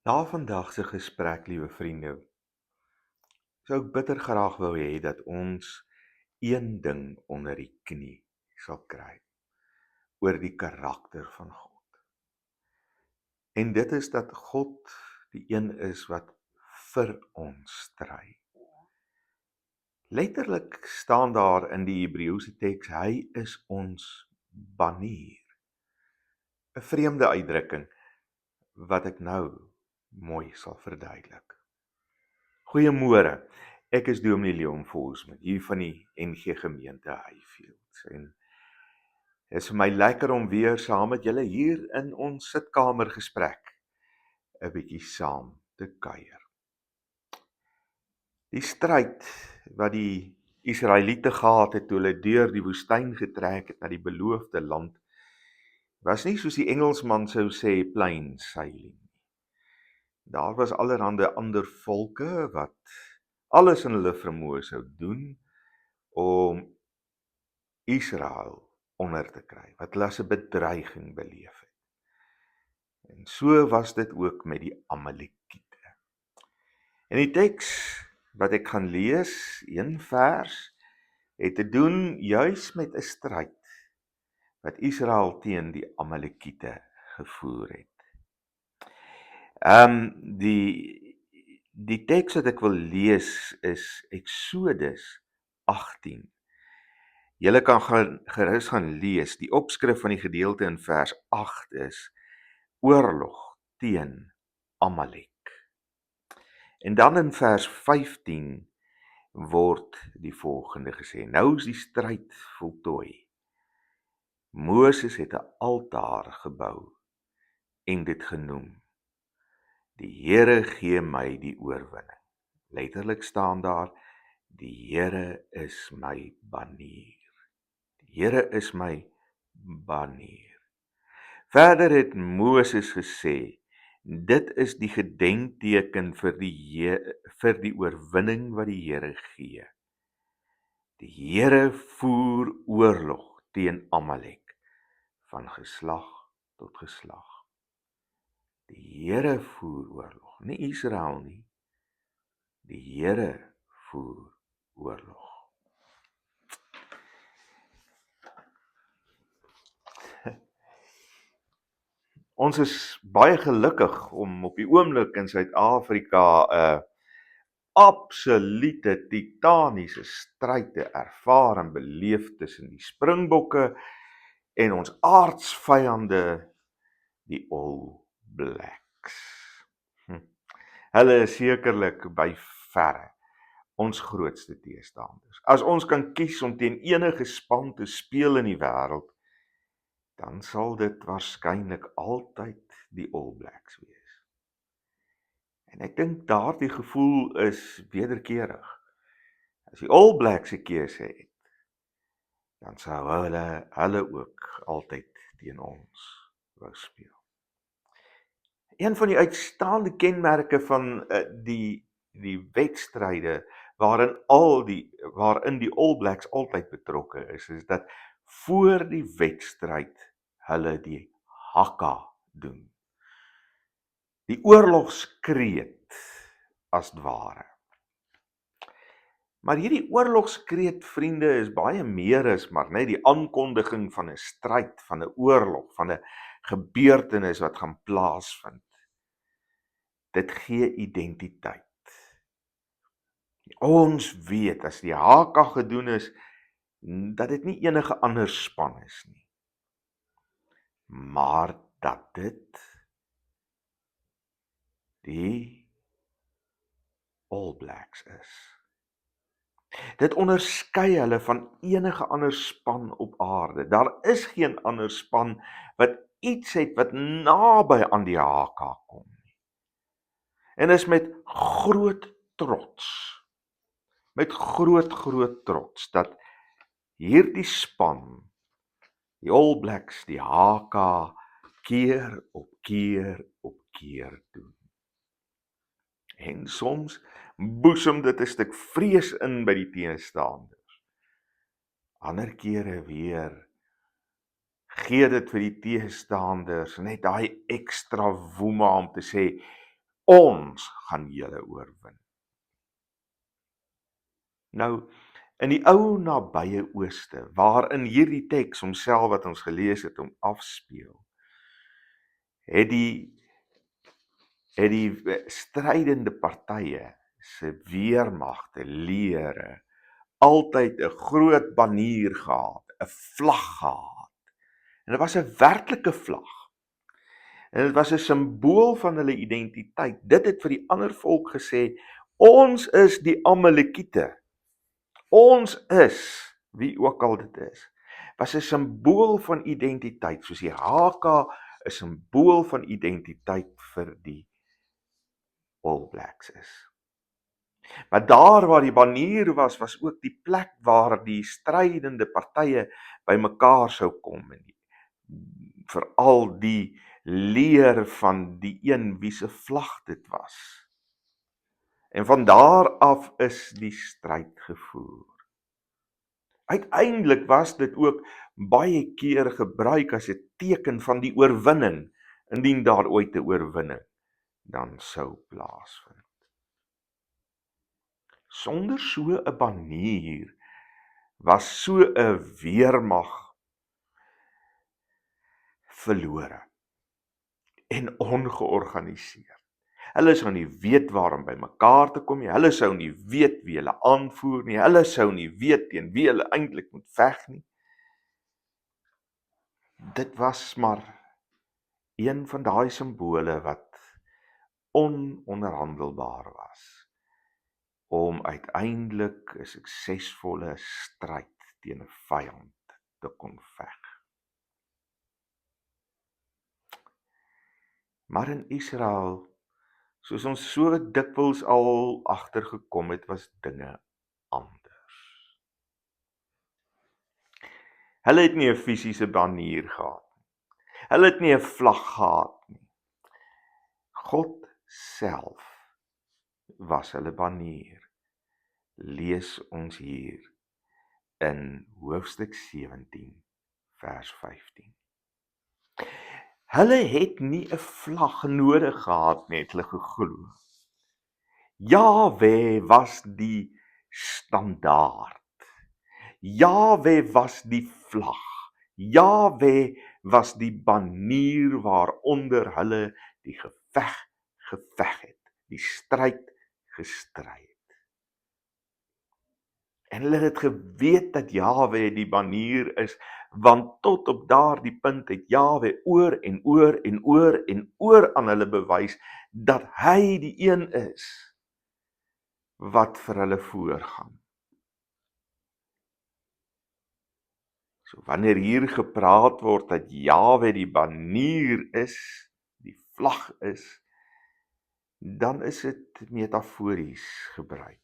Na vandag se gesprek, liewe vriende, sou ek bitter graag wou hê dat ons een ding onder die knie sal kry oor die karakter van God. En dit is dat God die een is wat vir ons stry. Letterlik staan daar in die Hebreëse teks, hy is ons banier. 'n Vreemde uitdrukking wat ek nou mooi sal verduidelik. Goeiemôre. Ek is Dominee Leon Volsman, hier van die NG Gemeente Highfields. En dit is vir my lekker om weer saam met julle hier in ons sitkamer gesprek 'n bietjie saam te kuier. Die stryd wat die Israeliete gehad het toe hulle deur die woestyn getrek het na die beloofde land, was nie soos die Engelsman sou sê plain sailing. Daar was allerhande ander volke wat alles in hulle vermoë sou doen om Israel onder te kry, wat hulle as 'n bedreiging beleef het. En so was dit ook met die Amalekiete. En die teks wat ek gaan lees, een vers, het te doen juis met 'n stryd wat Israel teen die Amalekiete gevoer het. Die teks wat ek wil lees is Eksodus 18. Julle kan gerus gaan lees. Die opskrif van die gedeelte in vers 8 is oorlog teen Amalek. En dan in vers 15 word die volgende gesê: nou is die stryd voltooi. Moses het 'n altaar gebou en dit genoem: die Here gee my die oorwinning. Letterlik staan daar: die Here is my banier. Die Here is my banier. Verder het Moses gesê: dit is die gedenkteken vir die oorwinning wat die Here gee. Die Here voer oorlog teen Amalek van geslag tot geslag. Die Here voer oorlog, nie Israel nie. Die Here voer oorlog. Ons is baie gelukkig om op die oomblik in Suid-Afrika 'n absolute titaniese stryd te ervaar en beleef tussen die Springbokke en ons aardsvyande, die All Blacks. Hulle is sekerlik by verre ons grootste teestanders. As ons kan kies om teen enige span te speel in die wêreld, dan sal dit waarskynlik altyd die All Blacks wees. En ek dink daardie gevoel is wederkerig. As die All Blacks 'n keuse het, dan sou hulle ook altyd teen ons wou speel. Een van die uitstaande kenmerke van die wedstryde waarin die All Blacks altyd betrokke is dat voor die wedstryd hulle die haka doen. Die oorlogskreet as ware. Maar hierdie oorlogskreet, vriende, is baie meer as maar net die aankondiging van 'n stryd, van 'n oorlog, van 'n gebeurtenis wat gaan plaasvind. Dit gee identiteit. Ons weet as die haka gedoen is, dat dit nie enige ander span is nie, maar dat dit die All Blacks is. Dit onderskei hulle van enige ander span op aarde. Daar is geen ander span wat iets het wat naby aan die haka kom nie. En is met groot trots, dat hierdie span, die All Blacks, die haka, keer op keer doen. En soms boesem dit 'n stuk vrees in by die teenstanders. Ander kere weer gee dit vir die teenstanders net daai ekstra woema om te sê, ons gaan julle oorwin. Nou, in die ou nabye ooste, waarin hierdie teks homself wat ons gelees het, om afspeel, het die strydende partye se weermagte, leere, altyd 'n groot banier gehad, 'n vlag gehad. En dit was 'n werklike vlag. En dit was 'n simbool van hulle identiteit. Dit het vir die ander volk gesê, ons is die Amalekiete. Ons is, wie ook al dit is, was 'n simbool van identiteit, soos die haka 'n simbool van identiteit vir die All Blacks is. Maar daar waar die banier was ook die plek waar die strydende partye bymekaar sou kom, en veral die leer van die een wie se vlag dit was. En van daar af is die stryd gevoer. Uiteindelik was dit ook baie keer gebruik as 'n teken van die oorwinning, indien daar ooit 'n oorwinning dan sou plaasvind. Sonder so 'n banier was so 'n weermag verlore en ongeorganiseerd. Hulle sou nie weet waarom by mekaar te kom nie, hulle sou nie weet wie hulle aanvoer nie, hulle sou nie weet teen wie hulle eintlik moet veg nie. Dit was maar een van daai simbole wat ononderhandelbaar was, om uiteindelik 'n suksesvolle stryd teen 'n vyand te kon veg. Maar in Israel, soos ons so dikwels al agtergekom het, was dinge anders. Hulle het nie 'n fisiese banier gehad. Hulle het nie 'n vlag gehad nie. God self was hulle banier. Lees ons hier in hoofstuk 17 vers 15. Hulle het nie 'n vlag nodig gehad nie, het hulle geglo. Jahwe was die standaard. Jahwe was die vlag. Jahwe was die banier waaronder hulle die geveg het, die stryd gestry het. En hulle het geweet dat Jahwe die banier is, want tot op daardie punt het Jahwe oor en oor en oor en oor aan hulle bewys dat hy die een is wat vir hulle voorgaan. So wanneer hier gepraat word dat Jahwe die banier is, die vlag is, dan is dit metafories gebruik.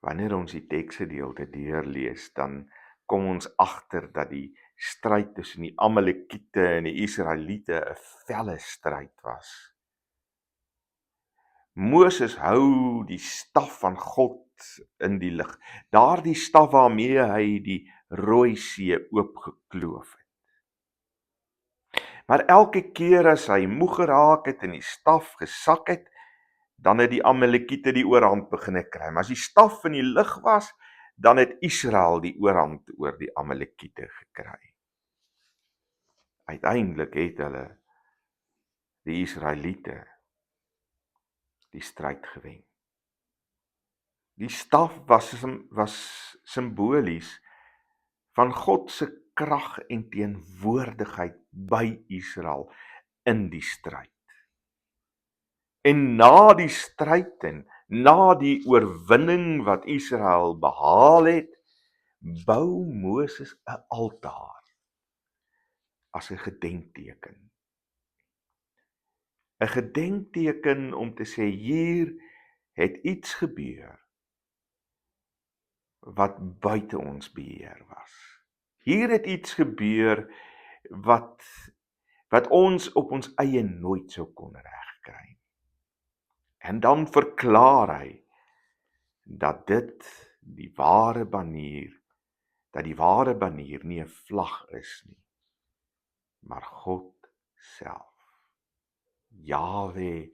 Wanneer ons die teksgedeelte deurlees, dan kom ons agter dat die stryd tussen die Amalekiete en die Israeliete 'n felle stryd was. Moses hou die staf van God in die lug, daardie staf waarmee hy die Rooi See oopgekloof het. Maar elke keer as hy moeg geraak het en die staf gesak het, dan het die Amalekiete die oorhand begin kry. Maar as die staf in die lug was, dan het Israel die oorhand oor die Amalekiete gekry. Uiteindelik het hulle, die Israeliete, die stryd gewen. Die staf was simbolies van God se krag en teenwoordigheid by Israel in die stryd. En na die stryd en na die oorwinning wat Israel behaal het, bou Moses 'n altaar as 'n gedenkteken. 'n Gedenkteken om te sê, hier het iets gebeur wat buite ons beheer was. Hier het iets gebeur wat ons op ons eie nooit sou kon regkry. En dan verklaar hy dat die ware banier nie 'n vlag is nie, maar God self. Jahwe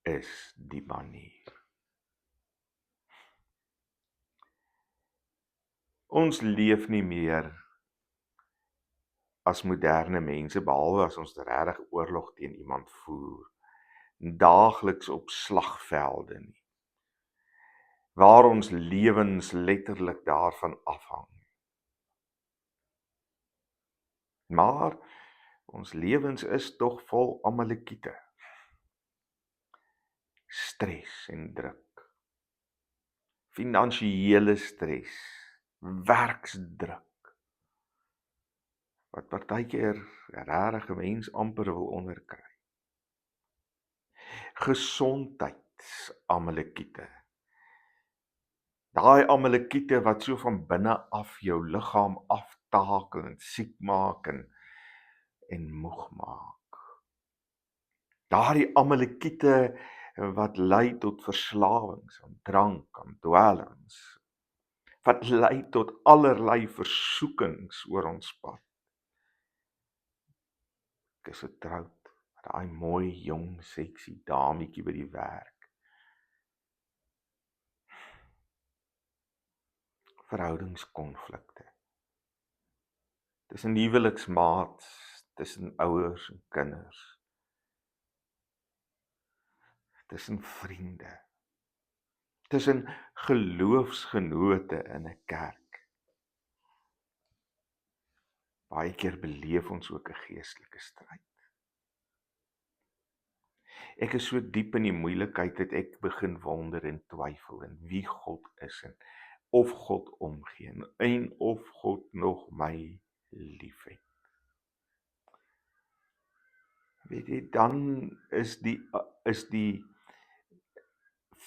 is die manier. Ons leef nie meer as moderne mense, behalwe as ons regtig oorlog teen iemand voer, daagliks op slagvelde nie, waar ons lewens letterlik daarvan afhang. Maar ons lewens is tog vol amalekiete, stres en druk, finansiële stres, werksdruk, wat partykeer regtig 'n mens amper wil onderkry. Gesondheidsamalekiete. Daai amalekiete wat so van binne af jou liggaam aftakel en siek maak en moeg maak. Daardie amalekiete wat lei tot verslawings aan drank, aan dwelms, wat lei tot allerlei versoekings oor ons pad. Ek is getroud met daai mooi jong seksie dametjie by die werk. Verhoudingskonflikte tussen huweliksmaats, tussen ouers en kinders, tussen vriende, tussen geloofsgenote in 'n kerk. Baie keer beleef ons ook 'n geestelike stryd. Ek is so diep in die moeilikheid dat ek begin wonder en twyfel in wie God is en of God omgee en of God nog my liefhet. Weet jy, dan is die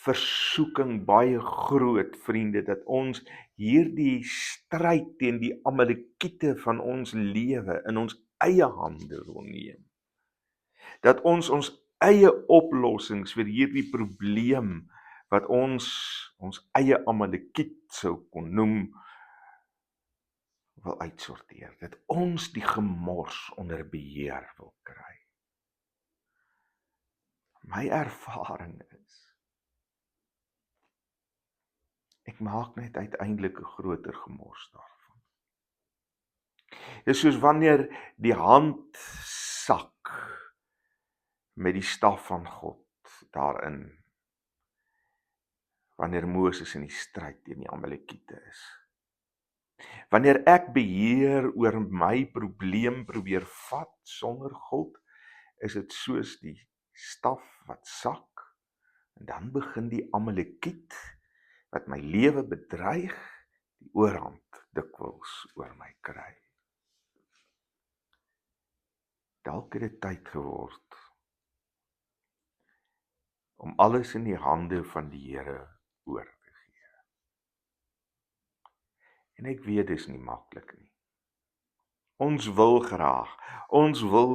versoeking baie groot, vriende, dat ons hierdie stryd teen die amalekiete van ons lewe in ons eie hande wil neem. Dat ons eie oplossings vir hierdie probleem wat ons eie amalekiet sou kon noem, wil uitsorteer. Dat ons die gemors onder beheer wil kry. My ervaring is, ek maak net uiteindelik 'n groter gemors daarvan. Dis soos wanneer die hand sak met die staf van God daarin, wanneer Moses in die stryd teen die Amalekiete is. Wanneer ek beheer oor my probleem probeer vat sonder God, is dit soos die staf wat sak, en dan begin die Amalekiet wat my lewe bedreig, die oorhand dikwels oor my kry. Dalk het dit tyd geword om alles in die hande van die Here oor te gee. En ek weet dis nie maklik nie. Ons wil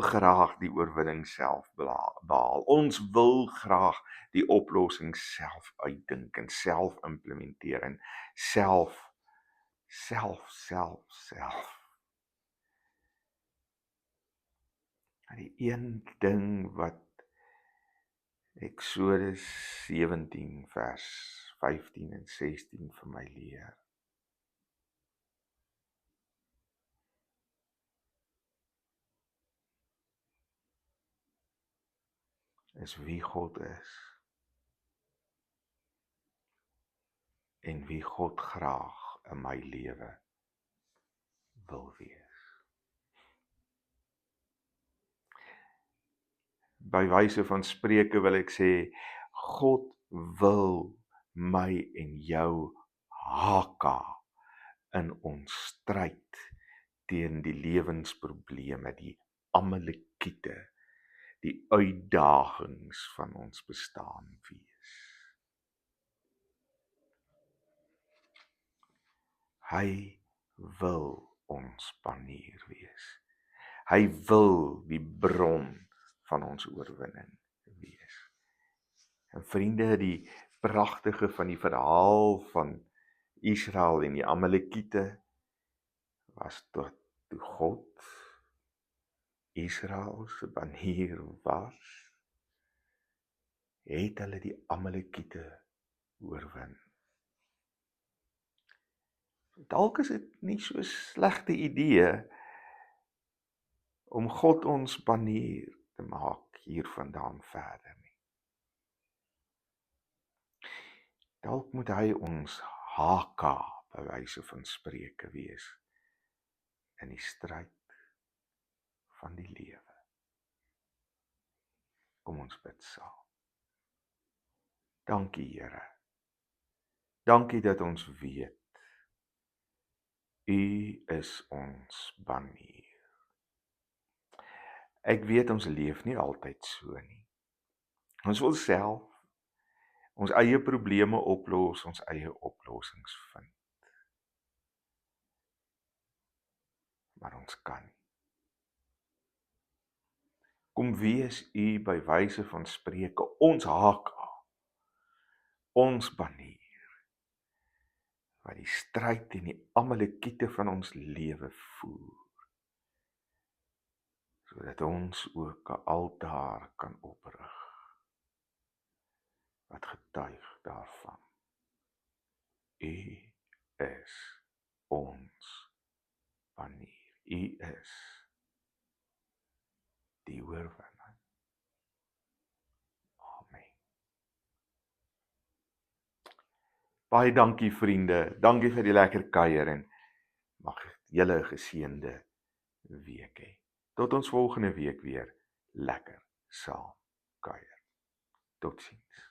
graag die oorwinning self behaal. Ons wil graag die oplossing self uitdink en self implementeer en self. En die een ding wat Eksodus 17 vers 15 en 16 vir my leer, is wie God is en wie God graag in my lewe wil wees. By wyse van spreuke wil ek sê, God wil my en jou haka in ons stryd teen die lewensprobleme, die Amalekiete, die uitdagings van ons bestaan wees. Hy wil ons banier wees. Hy wil die bron van ons oorwinning wees. En vriende, die pragtige van die verhaal van Israel en die Amalekiete was toe God Israel se banier was, het hulle die Amalekiete oorwin. Dalk is dit nie so 'n slegte idee om God ons banier te maak hiervandaan verder nie. Dalk moet hy ons haka, by wyse van spreuke wees, in die stryd van die lewe. Kom ons bid saam. Dankie Here. Dankie dat ons weet, U is ons banier. Ek weet ons leef nie altyd so nie. Ons wil self ons eie probleme oplos, ons eie oplossings vind. Maar ons kan nie. Kom wees U by wyse van spreuke ons haka, ons banier, wat die stryd en die Amalekiete van ons lewe voer, sodat ons ook 'n altaar kan oprig, wat getuig daarvan. U is ons banier. U is die oorwinning. Amen. Baie dankie vriende, dankie vir die lekker kuier en mag julle 'n geseënde week hê. Tot ons volgende week weer lekker saam kuier. Totsiens.